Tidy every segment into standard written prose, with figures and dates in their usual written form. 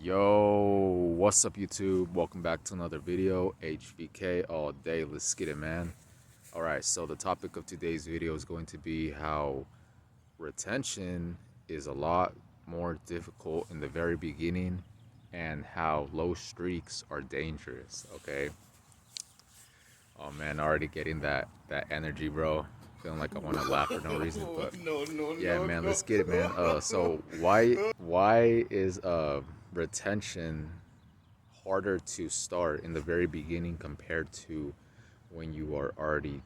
Yo, what's up YouTube? Welcome back to another video. HVK all day. Let's get it, man. All right, so the topic of today's video is going to be how retention is a lot more difficult in the very beginning and how low streaks are dangerous, okay? Oh man, already getting that energy, bro. Feeling like I want to laugh for no reason, but yeah, man, let's get it, man. So why is retention harder to start in the very beginning compared to when you are already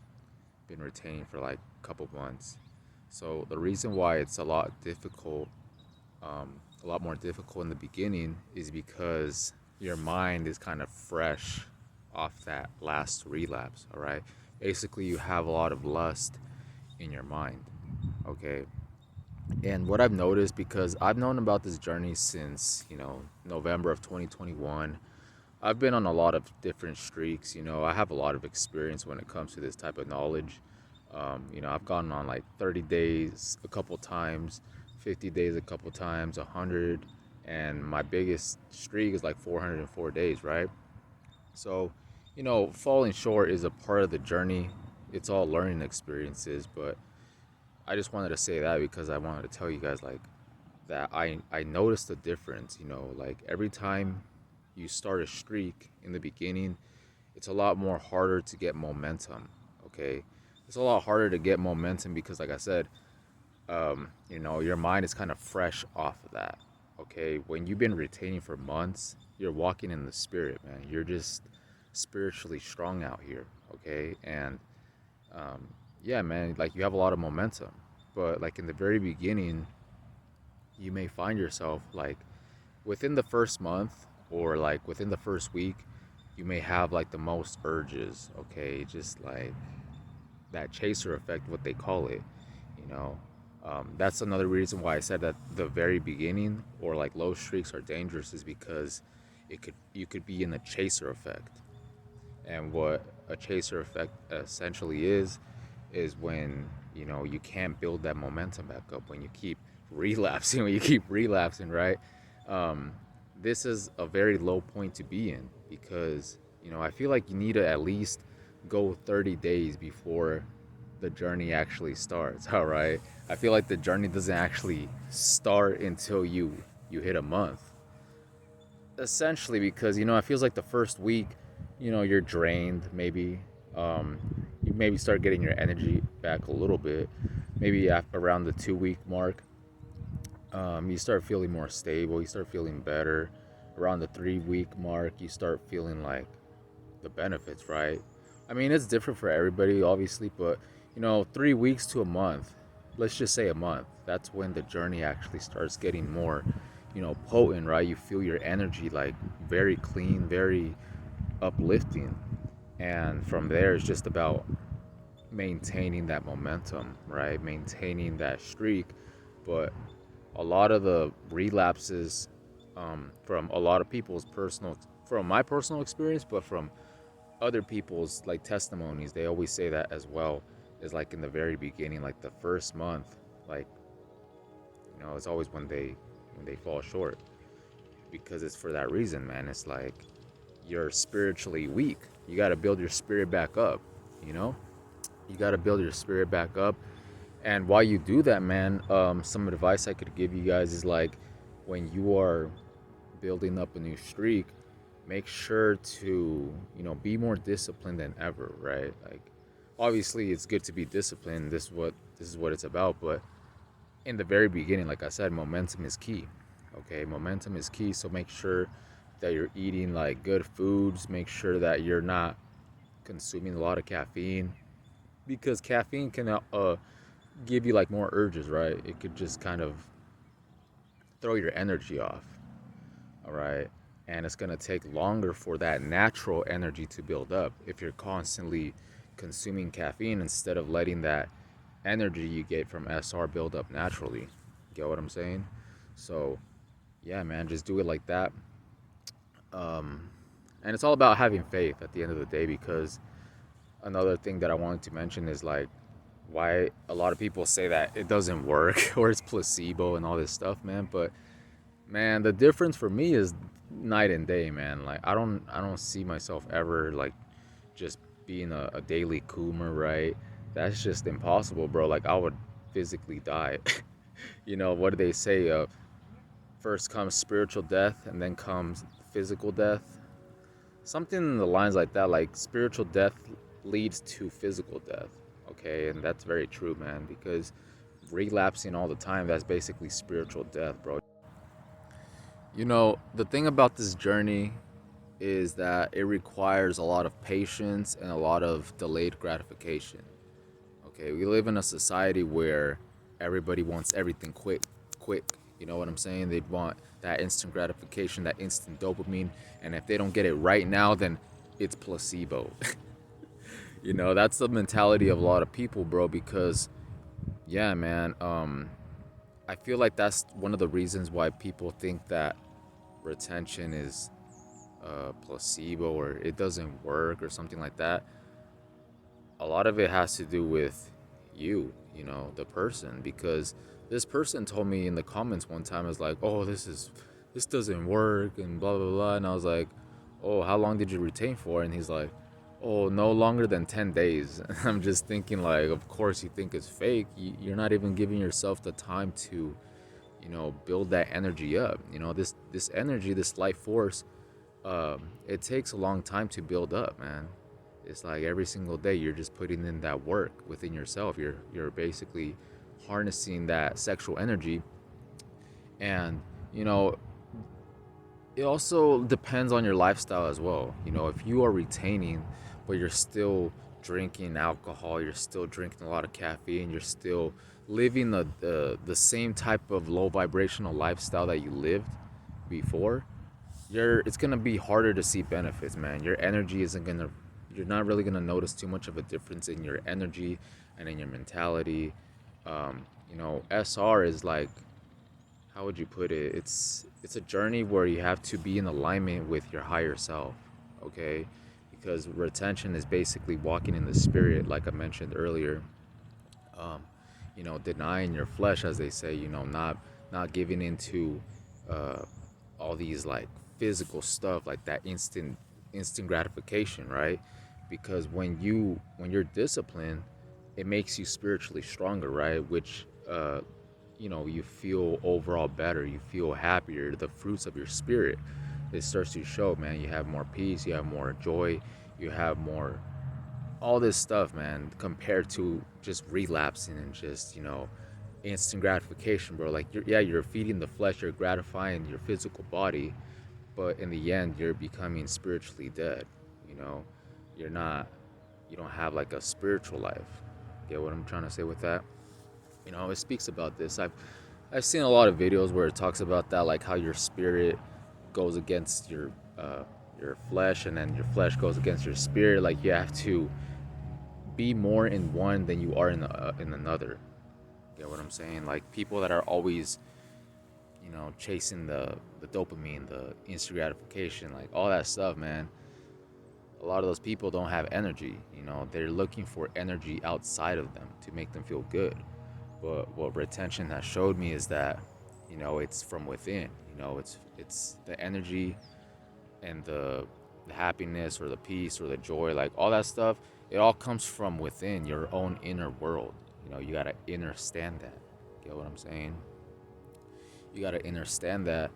been retaining for like a couple months? So the reason why it's a lot more difficult in the beginning is because your mind is kind of fresh off that last relapse. All right, basically you have a lot of lust in your mind. Okay, and what I've noticed, because I've known about this journey since November of 2021. I've been on a lot of different streaks. I have a lot of experience when it comes to this type of knowledge. I've gone on like 30 days a couple times, 50 days a couple times, 100, and my biggest streak is like 404 days, right? So, falling short is a part of the journey. It's all learning experiences, but I just wanted to say that because I wanted to tell you guys like that I noticed the difference, like every time you start a streak in the beginning, it's a lot more harder to get momentum, okay? It's a lot harder to get momentum because like I said, your mind is kind of fresh off of that, okay? When you've been retaining for months, you're walking in the spirit, man. You're just spiritually strong out here, okay? And yeah, man, like you have a lot of momentum, but like in the very beginning, you may find yourself like within the first month or like within the first week, you may have like the most urges, okay? Just like that chaser effect, what they call it, you know. That's another reason why I said that the very beginning or like low streaks are dangerous is because you could be in a chaser effect. And what a chaser effect essentially is when you can't build that momentum back up, when you keep relapsing, right? um, this is a very low point to be in because I feel like you need to at least go 30 days before the journey actually starts. All right, I feel like the journey doesn't actually start until you hit a month, essentially, because it feels like the first week, you're drained. Maybe um, you maybe start getting your energy back a little bit. Maybe around the 2 week mark, you start feeling more stable. You start feeling better. Around the 3 week mark, you start feeling like the benefits, right? I mean, it's different for everybody, obviously, but 3 weeks to a month, let's just say a month, that's when the journey actually starts getting more, potent, right? You feel your energy like very clean, very uplifting. And from there, it's just about maintaining that momentum, right? Maintaining that streak. But a lot of the relapses, from a lot of people's personal, from my personal experience, but from other people's like testimonies, they always say that as well, is like in the very beginning, like the first month, like it's always when they fall short, because it's for that reason, man. It's like you're spiritually weak. You got to build your spirit back up, you know you got to build your spirit back up. And while you do that, man, some advice I could give you guys is like, when you are building up a new streak, make sure to be more disciplined than ever, right? Like, obviously it's good to be disciplined. This is what it's about. But in the very beginning, like I said, momentum is key. Okay, momentum is key. So make sure that you're eating like good foods. Make sure that you're not consuming a lot of caffeine, because caffeine can give you like more urges, right? It could just kind of throw your energy off. All right, and it's going to take longer for that natural energy to build up if you're constantly consuming caffeine instead of letting that energy you get from SR build up naturally. Get what I'm saying? So yeah, man, just do it like that. And it's all about having faith at the end of the day, because another thing that I wanted to mention is like why a lot of people say that it doesn't work or it's placebo and all this stuff, man. But Man, the difference for me is night and day, man. Like I don't see myself ever like just being a daily coomer, right? That's just impossible, bro. Like I would physically die. You know, what do they say? First comes spiritual death and then comes physical death. Something in the lines like that, like spiritual death leads to physical death. Okay, and that's very true, man, because relapsing all the time, that's basically spiritual death, bro. You know, the thing about this journey is that it requires a lot of patience and a lot of delayed gratification. Okay, we live in a society where everybody wants everything quick, quick. You know what I'm saying? They want that instant gratification, that instant dopamine, and if they don't get it right now, then it's placebo. You know, that's the mentality of a lot of people, bro, because yeah, man, I feel like that's one of the reasons why people think that retention is placebo or it doesn't work or something like that. A lot of it has to do with you know, the person, because this person told me in the comments one time is like, oh, this doesn't work and blah blah blah, and I was like, oh, how long did you retain for? And he's like, oh, no longer than 10 days. I'm just thinking like, of course you think it's fake. You're not even giving yourself the time to, you know, build that energy up. You know, this energy, this life force, it takes a long time to build up, man. It's like every single day you're just putting in that work within yourself. You're basically harnessing that sexual energy, and you know, it also depends on your lifestyle as well. You know, if you are retaining, but you're still drinking alcohol, you're still drinking a lot of caffeine, you're still living the same type of low vibrational lifestyle that you lived before, it's gonna be harder to see benefits, man. Your energy isn't gonna you're not really gonna notice too much of a difference in your energy and in your mentality. You know, SR is like, how would you put it? It's a journey where you have to be in alignment with your higher self, okay? Because retention is basically walking in the spirit, like I mentioned earlier. Um, you know, denying your flesh, as they say. You know, not giving into uh, all these like physical stuff, like that instant gratification, right? Because when you're disciplined, it makes you spiritually stronger, right? Which you know, you feel overall better, you feel happier. The fruits of your spirit, it starts to show, man. You have more peace, you have more joy, you have more all this stuff, man, compared to just relapsing and just, you know, instant gratification, bro. Like you're feeding the flesh, you're gratifying your physical body, but in the end you're becoming spiritually dead. You know, you're not you don't have like a spiritual life. Get what I'm trying to say with that? You know, it speaks about this. I've seen a lot of videos where it talks about that, like how your spirit goes against your flesh, and then your flesh goes against your spirit. Like you have to be more in one than you are in another. Get what I'm saying? Like people that are always, you know, chasing the dopamine, the instant gratification, like all that stuff, man. A lot of those people don't have energy. You know, they're looking for energy outside of them to make them feel good. But what retention has showed me is that, you know, it's from within. You know, it's the energy and the happiness or the peace or the joy, like all that stuff. It all comes from within your own inner world. You know, you gotta understand that. Get what I'm saying? You gotta understand that.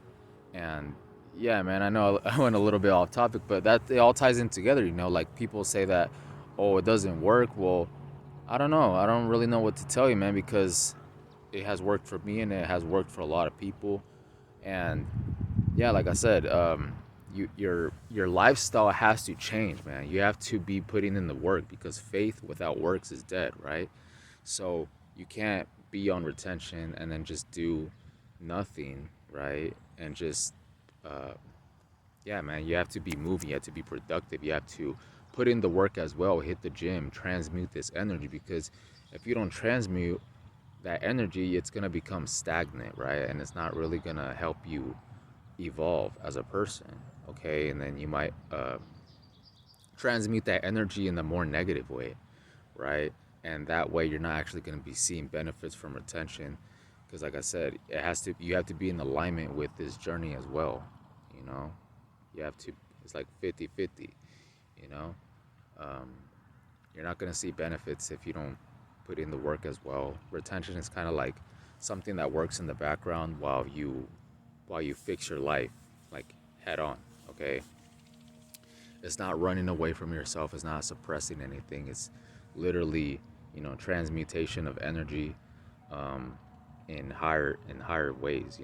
And yeah, man, I know I went a little bit off topic, but that it all ties in together. You know, like people say that, oh, it doesn't work. Well, I don't know. I don't really know what to tell you, man, because it has worked for me and it has worked for a lot of people. And yeah, like I said, your lifestyle has to change, man. You have to be putting in the work, because faith without works is dead, right? So you can't be on retention and then just do nothing, right? And just uh, yeah, man, you have to be moving, you have to be productive, you have to put in the work as well, hit the gym, transmute this energy, because if you don't transmute that energy, it's gonna become stagnant, right? And it's not really gonna help you evolve as a person, okay? And then you might transmute that energy in the more negative way, right? And that way you're not actually gonna be seeing benefits from retention. because like I said, you have to be in alignment with this journey as well, you know. You have to, it's like 50-50, you know. um, you're not going to see benefits if you don't put in the work as well. Retention is kind of like something that works in the background while you fix your life, like, head on. Okay, it's not running away from yourself, it's not suppressing anything, it's literally, transmutation of energy, um, in higher ways,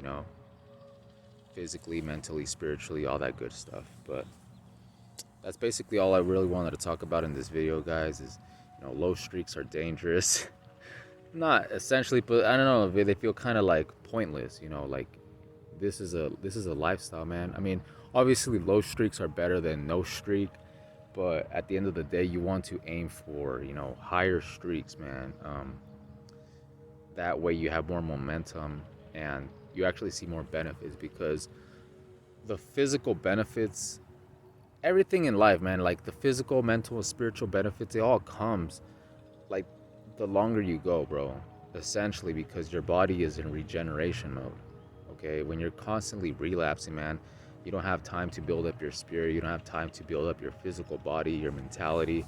physically, mentally, spiritually, all that good stuff. But that's basically all I really wanted to talk about in this video, guys. Is, low streaks are dangerous. Not essentially, but I don't know, they feel kind of like pointless, like this is a lifestyle, man. I mean, obviously low streaks are better than no streak, but at the end of the day, you want to aim for, higher streaks, man. That way you have more momentum and you actually see more benefits, because the physical benefits, everything in life, man, like the physical, mental, spiritual benefits, it all comes like the longer you go, bro. Essentially, because your body is in regeneration mode. Okay, when you're constantly relapsing, man, you don't have time to build up your spirit, you don't have time to build up your physical body, your mentality,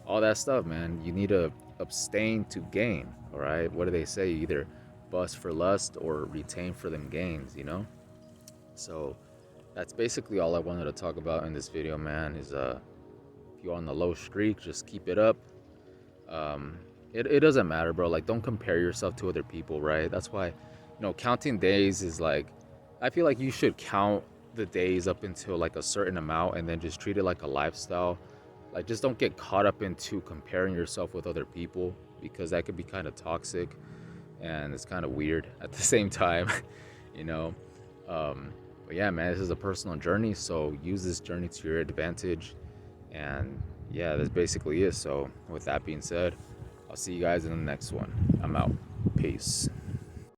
all that stuff, man. You need to abstain to gain. All right, what do they say? You either bust for lust or retain for them gains. So that's basically all I wanted to talk about in this video, man. Is if you're on the low streak, just keep it up. It doesn't matter, bro. Like, don't compare yourself to other people, right? That's why, counting days is like, I feel like you should count the days up until like a certain amount and then just treat it like a lifestyle. Like, just don't get caught up into comparing yourself with other people, because that could be kind of toxic and it's kind of weird at the same time, you know. But yeah, man, this is a personal journey, so use this journey to your advantage. And yeah, that's basically it. So with that being said, I'll see you guys in the next one. I'm out. Peace.